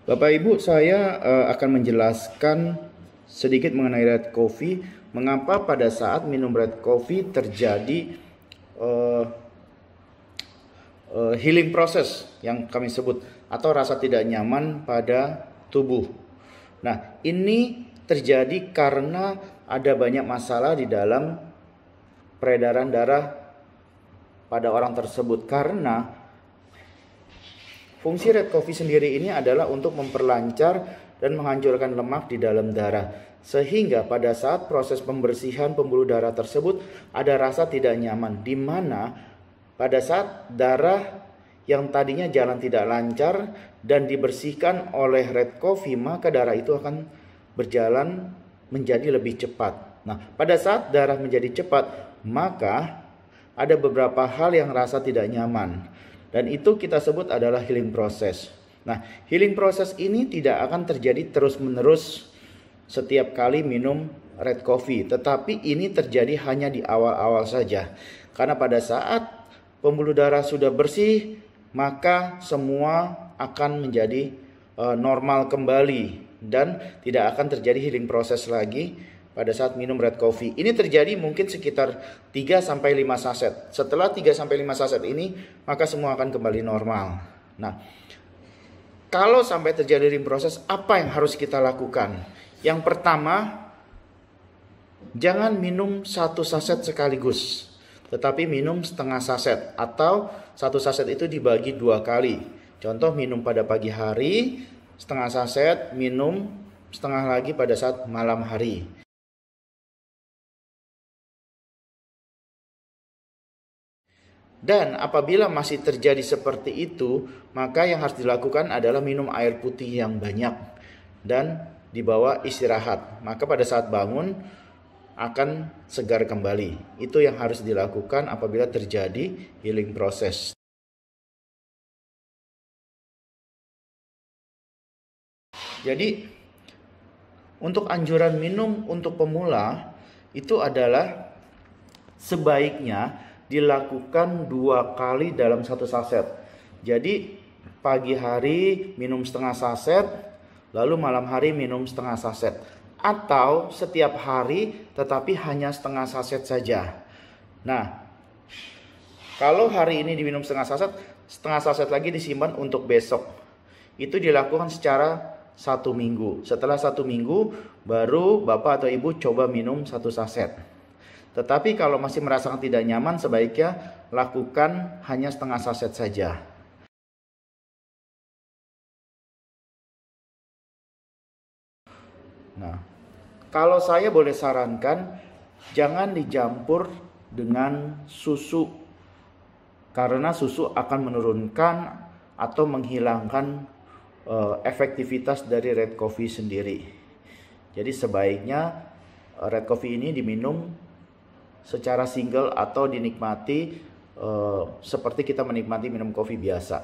Bapak Ibu, saya akan menjelaskan sedikit mengenai red coffee. Mengapa pada saat minum red coffee terjadi healing process yang kami sebut, atau rasa tidak nyaman pada tubuh. Nah, ini terjadi karena ada banyak masalah di dalam peredaran darah pada orang tersebut. Karena fungsi red coffee sendiri ini adalah untuk memperlancar dan menghancurkan lemak di dalam darah. Sehingga pada saat proses pembersihan pembuluh darah tersebut ada rasa tidak nyaman, di mana pada saat darah yang tadinya jalan tidak lancar dan dibersihkan oleh red coffee, maka darah itu akan berjalan menjadi lebih cepat. Nah, pada saat darah menjadi cepat, maka ada beberapa hal yang rasa tidak nyaman. Dan itu kita sebut adalah healing process. Nah, healing process ini tidak akan terjadi terus-menerus setiap kali minum red coffee. Tetapi ini terjadi hanya di awal-awal saja. Karena pada saat pembuluh darah sudah bersih, maka semua akan menjadi normal kembali. Dan tidak akan terjadi healing process lagi pada saat minum red coffee. Ini terjadi mungkin sekitar 3-5 saset. Setelah 3-5 saset ini, maka semua akan kembali normal. Nah, kalau sampai terjadi healing process, apa yang harus kita lakukan? Yang pertama, jangan minum 1 saset sekaligus, tetapi minum setengah saset, atau 1 saset itu dibagi 2 kali. Contoh, minum pada pagi hari setengah saset, minum setengah lagi pada saat malam hari. Dan apabila masih terjadi seperti itu, maka yang harus dilakukan adalah minum air putih yang banyak dan dibawa istirahat. Maka pada saat bangun akan segar kembali. Itu yang harus dilakukan apabila terjadi healing process. Jadi untuk anjuran minum untuk pemula itu adalah sebaiknya dilakukan 2 kali dalam 1 saset. Jadi pagi hari minum setengah saset, lalu malam hari minum setengah saset. Atau setiap hari tetapi hanya setengah saset saja. Nah, kalau hari ini diminum setengah saset lagi disimpan untuk besok. Itu dilakukan secara 1 minggu. Setelah 1 minggu baru Bapak atau Ibu coba minum 1 saset. Tetapi kalau masih merasakan tidak nyaman, sebaiknya lakukan hanya setengah saset saja. Nah, kalau saya boleh sarankan, jangan dicampur dengan susu, karena susu akan menurunkan atau menghilangkan efektivitas dari red coffee sendiri. Jadi sebaiknya red coffee ini diminum secara single atau dinikmati seperti kita menikmati minum kopi biasa.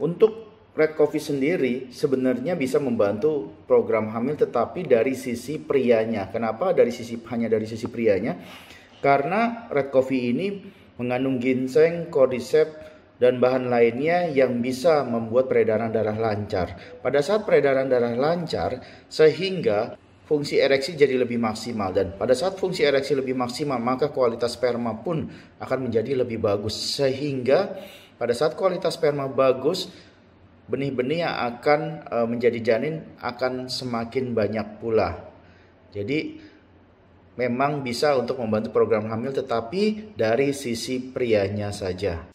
Untuk red coffee sendiri sebenarnya bisa membantu program hamil, tetapi dari sisi prianya. Kenapa hanya dari sisi prianya? Karena red coffee ini mengandung ginseng, cordyceps, dan bahan lainnya yang bisa membuat peredaran darah lancar. Pada saat peredaran darah lancar, sehingga fungsi ereksi jadi lebih maksimal. Dan pada saat fungsi ereksi lebih maksimal, maka kualitas sperma pun akan menjadi lebih bagus. Sehingga pada saat kualitas sperma bagus, benih-benih yang akan menjadi janin akan semakin banyak pula. Jadi memang bisa untuk membantu program hamil, tetapi dari sisi prianya saja.